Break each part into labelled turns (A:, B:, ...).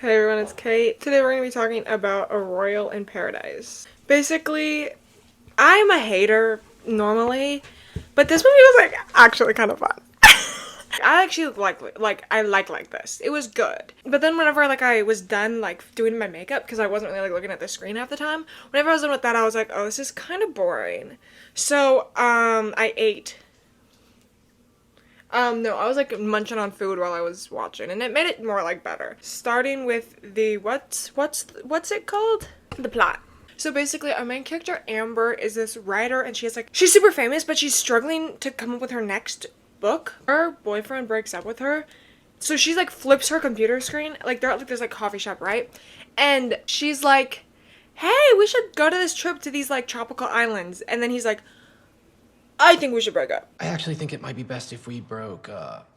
A: Hey everyone, it's Kate. Today we're going to be talking about A Royal in Paradise. Basically, I'm a hater normally, but this movie was like actually kind of fun. I actually like this. It was good. But then whenever like I was done like doing my makeup, because I wasn't really like looking at the screen half the time, whenever I was done with that I was like, oh, this is kind of boring. So I ate. No, I was like munching on food while I was watching, and it made it more like better. Starting with the what's it called? The plot. So basically, our main character Amber is this writer, and she's super famous, but she's struggling to come up with her next book. Her boyfriend breaks up with her, so she's like flips her computer screen. Like they're at like this like coffee shop, right? And she's like, "Hey, we should go to this trip to these like tropical islands." And then he's like, I think we should break up.
B: I actually think it might be best if we broke up.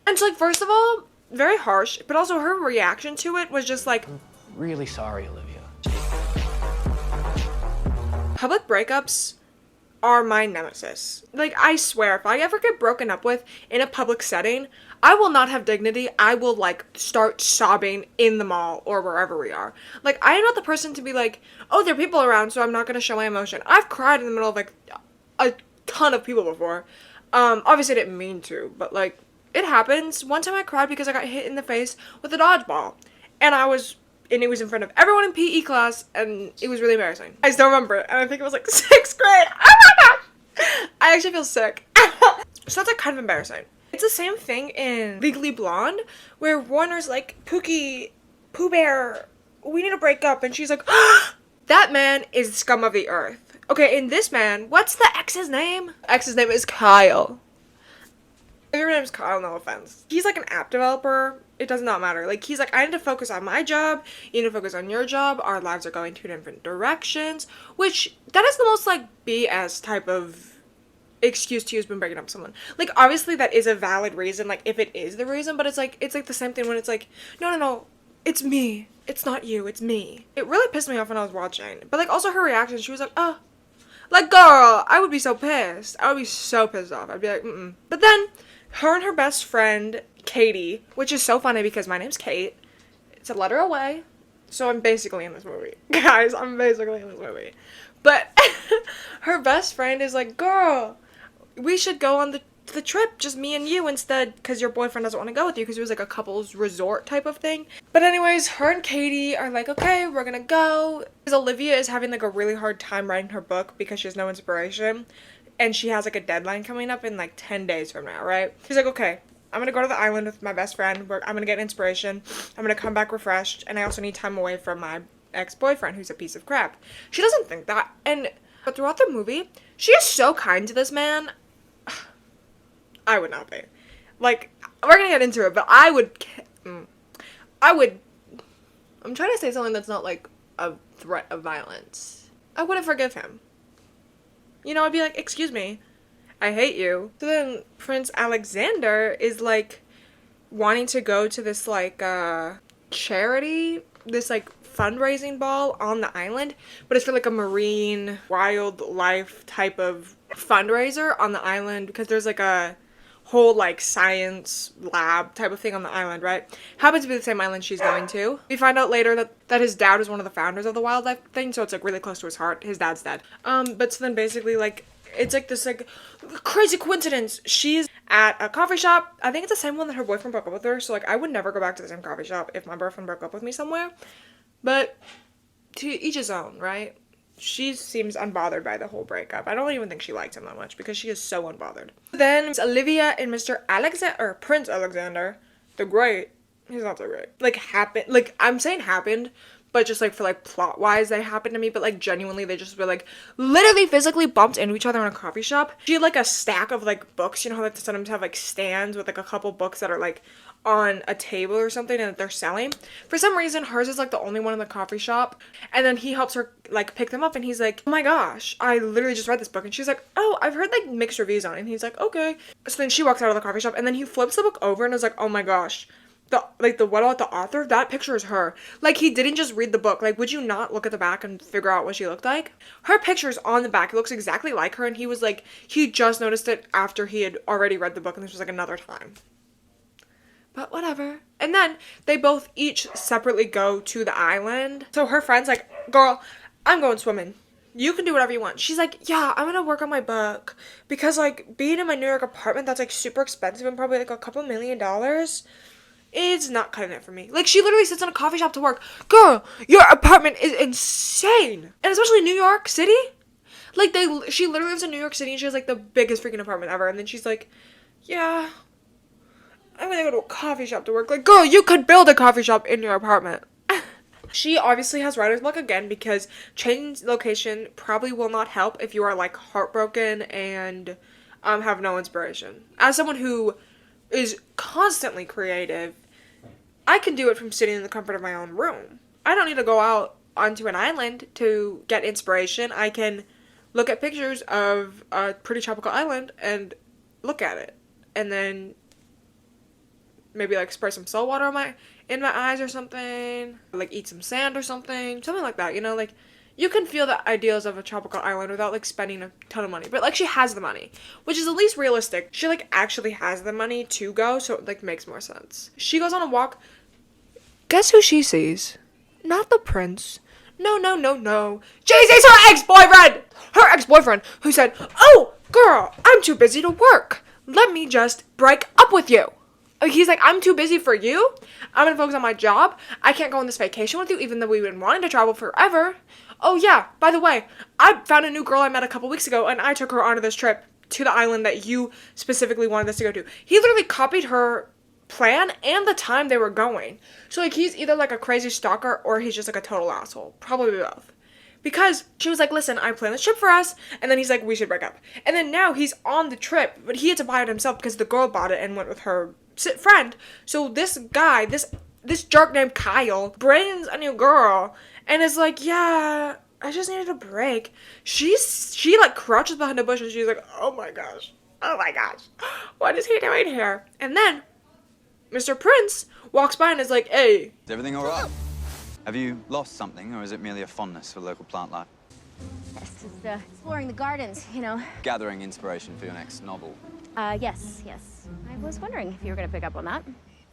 A: And so, like, first of all, very harsh, but also her reaction to it was just like,
B: Really sorry, Olivia.
A: public breakups are my nemesis. Like, I swear, if I ever get broken up with in a public setting, I will not have dignity. I will, like, start sobbing in the mall or wherever we are. Like, I am not the person to be like, oh, there are people around, so I'm not gonna show my emotion. I've cried in the middle of, like, a ton of people before. Obviously I didn't mean to, but like, it happens. One time I cried because I got hit in the face with a dodgeball. And it was in front of everyone in PE class, and it was really embarrassing. I still remember it, and I think it was like 6th grade. Oh my gosh! I actually feel sick. So that's like kind of embarrassing. It's the same thing in Legally Blonde, where Warner's like, Pookie, Pooh Bear, we need to break up, and she's like, that man is the scum of the earth. Okay, in this man, what's the ex's name? Ex's name is Kyle. If your name's Kyle, no offense. He's like an app developer. It does not matter. Like, he's like, I need to focus on my job. You need to focus on your job. Our lives are going two different directions. Which, that is the most, like, BS type of excuse to use when breaking up with someone. Like, obviously that is a valid reason, like, if it is the reason, but it's like the same thing when it's like, no, it's me. It's not you, it's me. It really pissed me off when I was watching. But, like, also her reaction, she was like, oh. Like, girl, I would be so pissed. I would be so pissed off. I'd be like, mm-mm. But then, her and her best friend, Katie, which is so funny because my name's Kate. It's a letter away. So I'm basically in this movie. Guys, I'm basically in this movie. But her best friend is like, girl, we should go on the trip, just me and you instead, because your boyfriend doesn't want to go with you, because it was like a couple's resort type of thing. But anyways, her and Katie are like, okay, we're gonna go. Because Olivia is having like a really hard time writing her book because she has no inspiration, and she has like a deadline coming up in like 10 days from now, right? She's like, okay, I'm gonna go to the island with my best friend, I'm gonna get inspiration, I'm gonna come back refreshed, and I also need time away from my ex-boyfriend who's a piece of crap. She doesn't think that, but throughout the movie, she is so kind to this man. I would not be. Like, we're gonna get into it, but I'm trying to say something that's not, like, a threat of violence. I wouldn't forgive him. You know, I'd be like, excuse me, I hate you. So then Prince Alexander is, like, wanting to go to this, like, charity, this, like, fundraising ball on the island, but it's for, like, a marine wildlife type of fundraiser on the island, because there's, like, a whole like science lab type of thing on the island, right? Happens to be the same island she's going to. We find out later that his dad was one of the founders of the wildlife thing, so it's like really close to his heart. His dad's dead. But so then basically like it's like this like crazy coincidence. She's at a coffee shop. I think it's the same one that her boyfriend broke up with her. So like I would never go back to the same coffee shop if my boyfriend broke up with me somewhere. But to each his own, right? She seems unbothered by the whole breakup. I don't even think she liked him that much because she is so unbothered. Then it's Olivia and Prince Alexander the Great. He's not so great. Like I'm saying happened, but just like for like plot wise they happened to me, but like genuinely they just were like literally physically bumped into each other in a coffee shop. She had like a stack of like books, you know how like sometimes have like stands with like a couple books that are like on a table or something and that they're selling. For some reason hers is like the only one in the coffee shop, and then he helps her like pick them up and he's like, oh my gosh, I literally just read this book, and she's like, oh, I've heard like mixed reviews on it, and he's like, okay. So then she walks out of the coffee shop and then he flips the book over and is like, oh my gosh, the what about the author? That picture is her. Like, he didn't just read the book. Like, would you not look at the back and figure out what she looked like? Her picture's on the back. It looks exactly like her, and he was like, he just noticed it after he had already read the book, and this was like another time. But whatever. And then they both each separately go to the island. So her friend's like, girl, I'm going swimming. You can do whatever you want. She's like, yeah, I'm gonna work on my book. Because, like, being in my New York apartment that's, like, super expensive and probably, like, a couple $1,000,000 is not cutting it for me. Like, she literally sits in a coffee shop to work. Girl, your apartment is insane. And especially New York City. Like, she literally lives in New York City and she has, like, the biggest freaking apartment ever. And then she's like, yeah, I'm gonna go to a coffee shop to work. Like, girl, you could build a coffee shop in your apartment. She obviously has writer's block again because changing location probably will not help if you are, like, heartbroken and have no inspiration. As someone who is constantly creative, I can do it from sitting in the comfort of my own room. I don't need to go out onto an island to get inspiration. I can look at pictures of a pretty tropical island and look at it. And then maybe, like, spray some salt water in my eyes or something. Like, eat some sand or something. Something like that, you know? Like, you can feel the ideals of a tropical island without, like, spending a ton of money. But, like, she has the money, which is at least realistic. She, like, actually has the money to go, so it, like, makes more sense. She goes on a walk. Guess who she sees? Not the prince. No. Jay-Z's her ex-boyfriend! Her ex-boyfriend, who said, oh, girl, I'm too busy to work. Let me just break up with you. He's like, I'm too busy for you. I'm gonna focus on my job. I can't go on this vacation with you, even though we've been wanting to travel forever. Oh yeah, by the way, I found a new girl I met a couple weeks ago, and I took her onto this trip to the island that you specifically wanted us to go to. He literally copied her plan and the time they were going. So, like, he's either, like, a crazy stalker or he's just, like, a total asshole. Probably both. Because she was like, listen, I planned this trip for us, and then he's like, we should break up. And then now he's on the trip, but he had to buy it himself because the girl bought it and went with her friend. So this guy, this jerk named Kyle, brings a new girl and is like, yeah, I just needed a break. She like crouches behind a bush and she's like, oh my gosh, what is he doing here? And then Mr. Prince walks by and is like, hey.
C: Is everything all right? Have you lost something, or is it merely a fondness for local plant life?
D: Yes, it's exploring the gardens, you know.
C: Gathering inspiration for your next novel.
D: Yes. I was wondering if you were gonna pick up on that.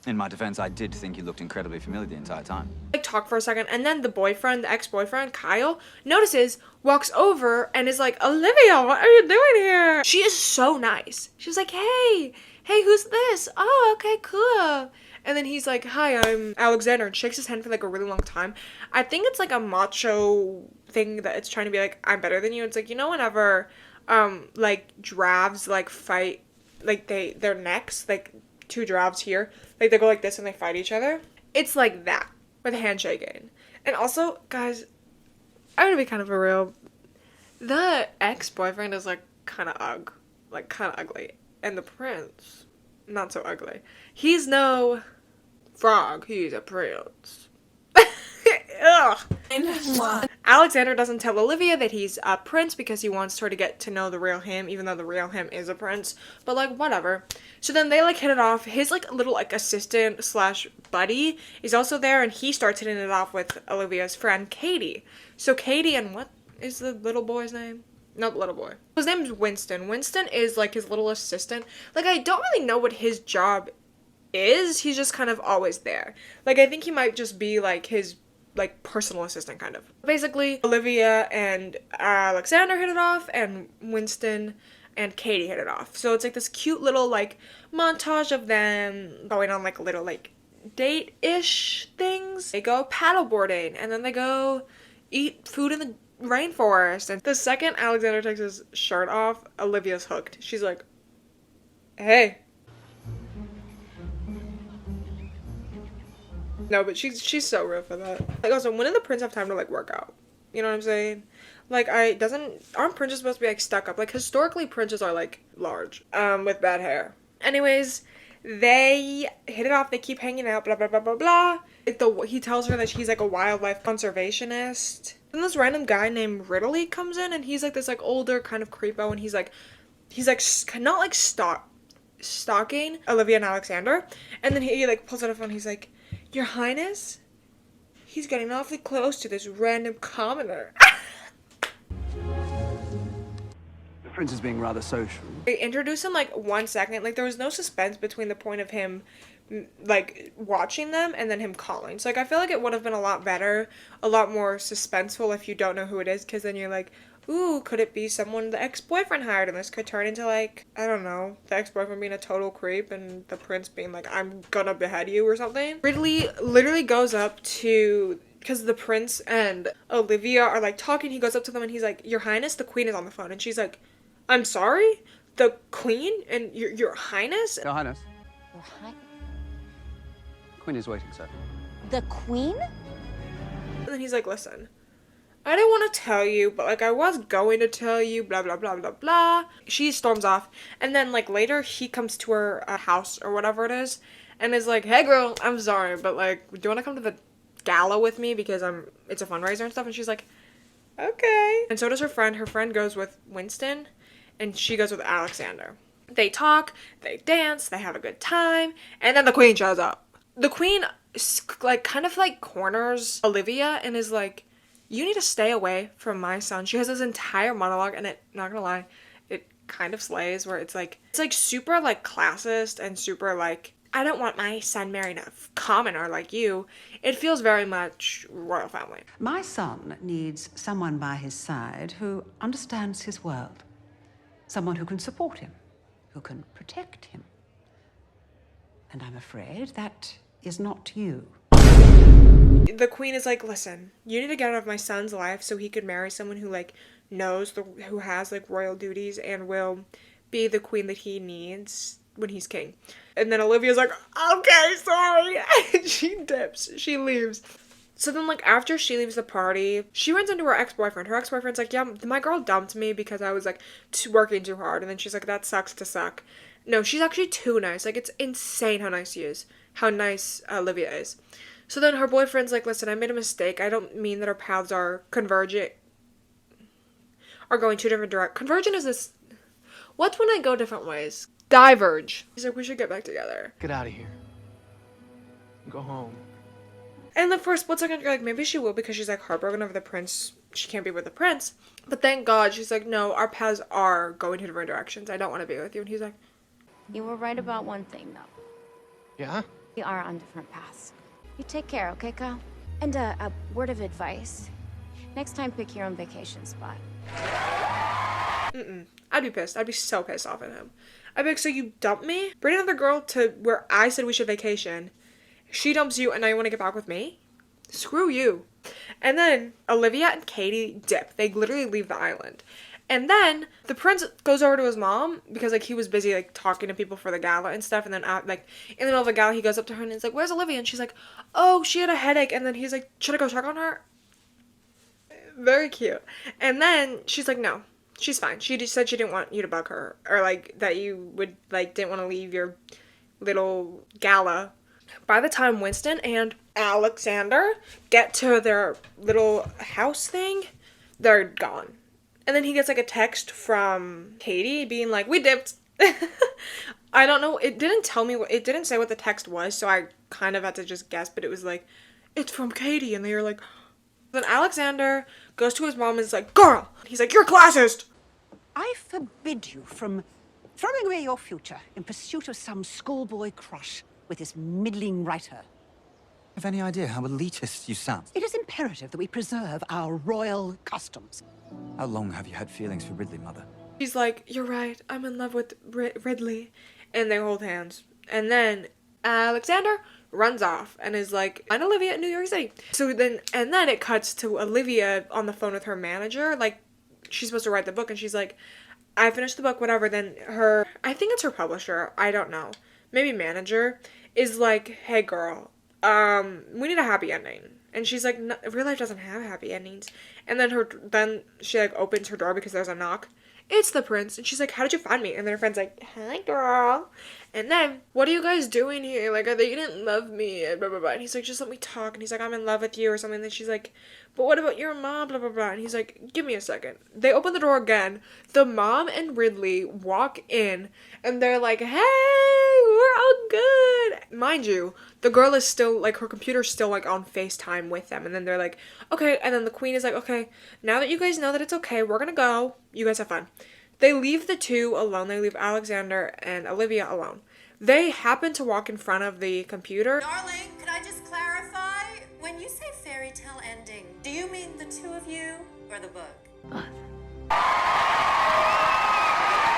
C: In my defense, I did think you looked incredibly familiar the entire time.
A: Like, talk for a second, and then the ex-boyfriend, Kyle, notices, walks over, and is like, Olivia, what are you doing here? She is so nice. She's like, hey, who's this? Oh, okay, cool. And then he's like, hi, I'm Alexander, and shakes his hand for, like, a really long time. I think it's, like, a macho thing that it's trying to be, like, I'm better than you. It's like, you know, whenever, like, giraffes, like, fight, like, their necks, like, two giraffes here, like, they go like this and they fight each other. It's like that, with handshaking. And also, guys, I'm gonna be kind of a real, the ex-boyfriend is, like, kind of ugly. And the prince, not so ugly. He's no frog, he's a prince. Ugh. Alexander doesn't tell Olivia that he's a prince because he wants her to get to know the real him, even though the real him is a prince. But, like, whatever. So then they, like, hit it off. His, like, little, like, assistant / buddy is also there, and he starts hitting it off with Olivia's friend, Katie. So Katie and what is the little boy's name? Not the little boy. His name's Winston. Winston is, like, his little assistant. Like, I don't really know what his job is. He's just kind of always there. Like, I think he might just be, like, his, like, personal assistant, kind of. Basically, Olivia and Alexander hit it off, and Winston and Katie hit it off. So it's, like, this cute little, like, montage of them going on, like, little, like, date-ish things. They go paddleboarding, and then they go eat food in the rainforest. And the second Alexander takes his shirt off, Olivia's hooked. She's like, hey. No, but she's so real for that. Like, also, when did the prince have time to, like, work out? You know what I'm saying? Like, aren't princes supposed to be, like, stuck up? Like, historically, princes are, like, large, with bad hair. Anyways, they hit it off, they keep hanging out, blah, blah, blah, blah, blah. Like, he tells her that he's, like, a wildlife conservationist. Then this random guy named Ridley comes in, and he's, like, this, like, older kind of creepo, and he's, like, not, like, stalking Olivia and Alexander. And then he, like, pulls out a phone, he's like, Your Highness, he's getting awfully close to this random commoner.
E: The prince is being rather social.
A: They introduced him, like, 1 second. Like, there was no suspense between the point of him like watching them and then him calling. So like I feel like it would have been a lot better, a lot more suspenseful if you don't know who it is, because then you're like, ooh, could it be someone the ex-boyfriend hired? And this could turn into like, I don't know, the ex-boyfriend being a total creep and the prince being like, I'm gonna behead you or something. Ridley literally goes up to, because the prince and Olivia are like talking, he goes up to them and he's like, Your Highness, the queen is on the phone. And she's like, I'm sorry? The queen? And your highness?
E: Your Highness,
D: Your High-
E: Queen is waiting, sir.
D: The Queen?
A: And then he's like, listen, I didn't want to tell you, but like I was going to tell you, blah, blah, blah, blah, blah. She storms off. And then like later he comes to her house or whatever it is and is like, hey girl, I'm sorry, but like, do you want to come to the gala with me because it's a fundraiser and stuff? And she's like, okay. And so does her friend. Her friend goes with Winston and she goes with Alexander. They talk, they dance, they have a good time, and then the queen shows up. The queen like kind of like corners Olivia and is like, you need to stay away from my son. She has this entire monologue and it, not gonna lie, it kind of slays, where it's like super like classist and super like, I don't want my son marrying a commoner like you. It feels very much royal family.
F: My son needs someone by his side who understands his world. Someone who can support him, who can protect him. And I'm afraid that is not you.
A: The queen is like, listen, you need to get out of my son's life so he could marry someone who like knows who has like royal duties and will be the queen that he needs when he's king. And then Olivia's like, okay, sorry. And she dips. She leaves. So then, like, after she leaves the party, she runs into her ex-boyfriend. Her ex-boyfriend's like, yeah, my girl dumped me because I was, like, working too hard. And then she's like, that sucks to suck. No, she's actually too nice. Like, it's insane how nice she is. How nice Olivia is. So then her boyfriend's like, listen, I made a mistake. I don't mean that our paths are convergent. Are going two different directions. Convergent is this... What's when I go different ways? Diverge. He's like, we should get back together.
B: Get out of here. Go home.
A: And then for a split second, you're like, maybe she will because she's like heartbroken over the prince. She can't be with the prince. But thank God, she's like, no, our paths are going to different directions. I don't want to be with you. And he's like,
D: You were right about one thing, though.
B: Yeah?
D: We are on different paths. You take care, okay, Kyle? And a word of advice. Next time, pick your own vacation spot.
A: I'd be pissed. I'd be so pissed off at him. I'd be like, so you dumped me? Bring another girl to where I said we should vacation. She dumps you and now you want to get back with me? Screw you. And then Olivia and Katie dip. They literally leave the island. And then the prince goes over to his mom because like he was busy like talking to people for the gala and stuff. And then like in the middle of the gala, he goes up to her and he's like, where's Olivia? And she's like, oh, she had a headache. And then he's like, should I go check on her? Very cute. And then she's like, no, she's fine. She just said she didn't want you to bug her, or like that you would like didn't want to leave your little gala. By the time Winston and Alexander get to their little house thing, they're gone. And then he gets like a text from Katie being like, we dipped. I don't know. It didn't tell me it didn't say what the text was. So I kind of had to just guess, but it was like, it's from Katie. And they were like, then Alexander goes to his mom and is like, girl. He's like, you're classist.
F: I forbid you from throwing away your future in pursuit of some schoolboy crush with this middling writer.
C: Have any idea how elitist you sound?
F: It is imperative that we preserve our royal customs.
C: How long have you had feelings for Ridley, Mother?
A: She's like, you're right. I'm in love with Ridley. And they hold hands. And then Alexander runs off and is like, find Olivia in New York City. So then, and then it cuts to Olivia on the phone with her manager. Like, she's supposed to write the book and she's like, I finished the book, whatever. Then I think it's her publisher, I don't know, maybe manager, is like, hey girl, we need a happy ending. And she's like, no, real life doesn't have happy endings. And then she like opens her door because there's a knock. It's the prince. And she's like, how did you find me? And then her friend's like, hi girl. And then, what are you guys doing here? Like, you didn't love me, and blah, blah, blah. And he's like, just let me talk. And he's like, I'm in love with you or something. And then she's like, but what about your mom, blah, blah, blah. And he's like, give me a second. They open the door again. The mom and Ridley walk in, and they're like, hey, we're all good. Mind you, the girl is still, like, her computer's still, like, on FaceTime with them. And then they're like, okay. And then the queen is like, okay, now that you guys know that it's okay, we're gonna go. You guys have fun. They leave the two alone. They leave Alexander and Olivia alone. They happened to walk in front of the computer.
G: Darling, could I just clarify? When you say fairy tale ending, do you mean the two of you or the book?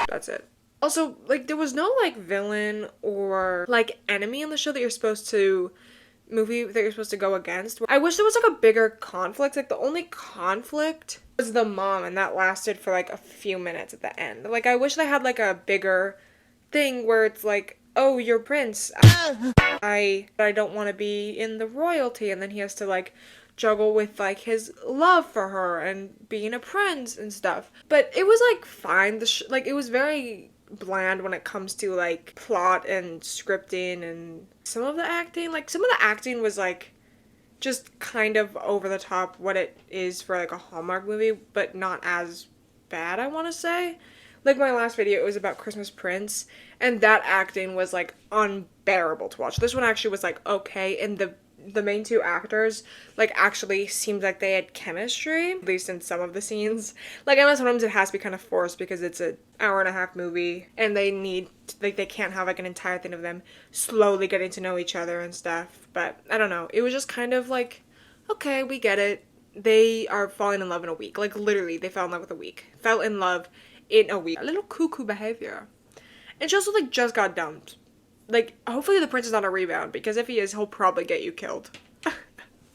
A: That's it. Also, like, there was no, like, villain or, like, enemy in the show that you're supposed to go against. I wish there was, like, a bigger conflict. Like, the only conflict was the mom, and that lasted for, like, a few minutes at the end. Like, I wish they had, like, a bigger thing where it's like, oh, you're Prince. I don't want to be in the royalty, and then he has to, like, juggle with, like, his love for her and being a prince and stuff. But it was, like, fine. Like, it was very bland when it comes to, like, plot and scripting and some of the acting. Like, some of the acting was, like, just kind of over the top what it is for, like, a Hallmark movie, but not as bad, I want to say. Like, my last video, it was about Christmas Prince, and that acting was, like, unbearable to watch. This one actually was, like, okay, and the main two actors, like, actually seemed like they had chemistry, at least in some of the scenes. Like, I know sometimes it has to be kind of forced because it's an hour-and-a-half movie, and they need, like, they can't have, like, an entire thing of them slowly getting to know each other and stuff, but I don't know. It was just kind of, like, okay, we get it. They are falling in love in a week. Like, literally, they fell in love with a week. Fell in love in a week. A little cuckoo behavior. And she also, like, just got dumped. Like, hopefully the prince is not a rebound, because if he is, he'll probably get you killed. But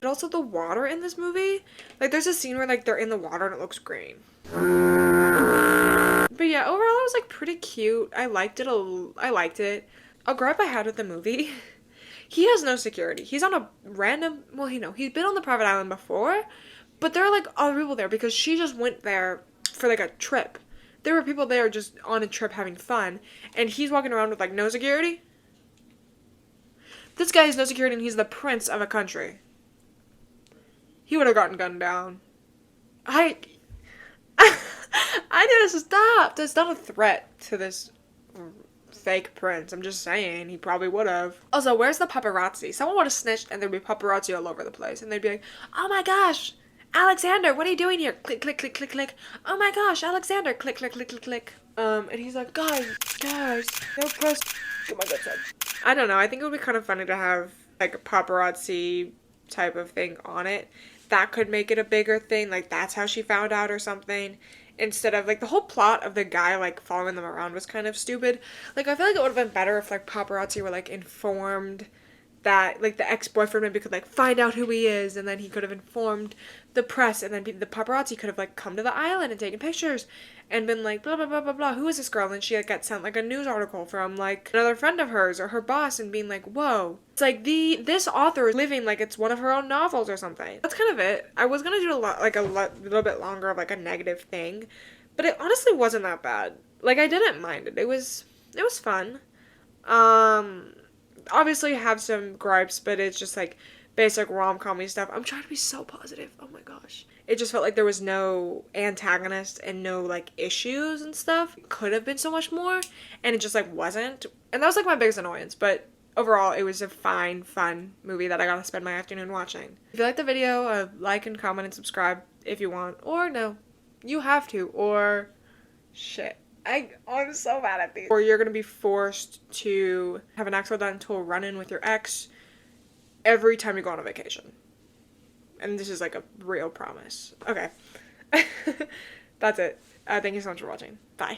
A: also the water in this movie, like, there's a scene where, like, they're in the water and it looks green. But yeah, overall it was, like, pretty cute. I liked it. A gripe I had with the movie, he has no security. He's on a random, well, he's been on the private island before, but there are, like, other people there because she just went there for, like, a trip. There were people there just on a trip having fun, and he's walking around with, like, no security. This guy has no security, and he's the prince of a country. He would have gotten gunned down. I need to stop. That's not a threat to this fake prince. I'm just saying, he probably would have. Also, where's the paparazzi? Someone would have snitched, and there'd be paparazzi all over the place, and they'd be like, oh my gosh, Alexander, what are you doing here? Click, click, click, click, click. Oh my gosh, Alexander, click, click, click, click, click. And he's like, guys, no press. Oh my god, son. I don't know, I think it would be kind of funny to have, like, a paparazzi type of thing on it. That could make it a bigger thing, like, that's how she found out or something. Instead of, like, the whole plot of the guy, like, following them around was kind of stupid. Like, I feel like it would have been better if, like, paparazzi were, like, informed that, like, the ex-boyfriend maybe could, like, find out who he is, and then he could have informed the press, and then the paparazzi could have, like, come to the island and taken pictures and been like, blah, blah, blah, blah, blah, who is this girl? And she, like, got sent, like, a news article from, like, another friend of hers or her boss and being like, whoa. It's like, this author is living like it's one of her own novels or something. That's kind of it. I was gonna do a little bit longer of, like, a negative thing, but it honestly wasn't that bad. Like, I didn't mind it. It was fun. Obviously have some gripes, but it's just, like, basic rom-com-y stuff. I'm trying to be so positive. Oh my gosh. It just felt like there was no antagonist and no, like, issues and stuff. It could have been so much more, and it just, like, wasn't. And that was, like, my biggest annoyance, but overall, it was a fine, fun movie that I got to spend my afternoon watching. If you liked the video, like and comment and subscribe if you want. Or no, you have to. Or shit. I'm so mad at these. Or you're going to be forced to have an accidental run-in with your ex every time you go on a vacation. And this is, like, a real promise. Okay. That's it. Thank you so much for watching. Bye.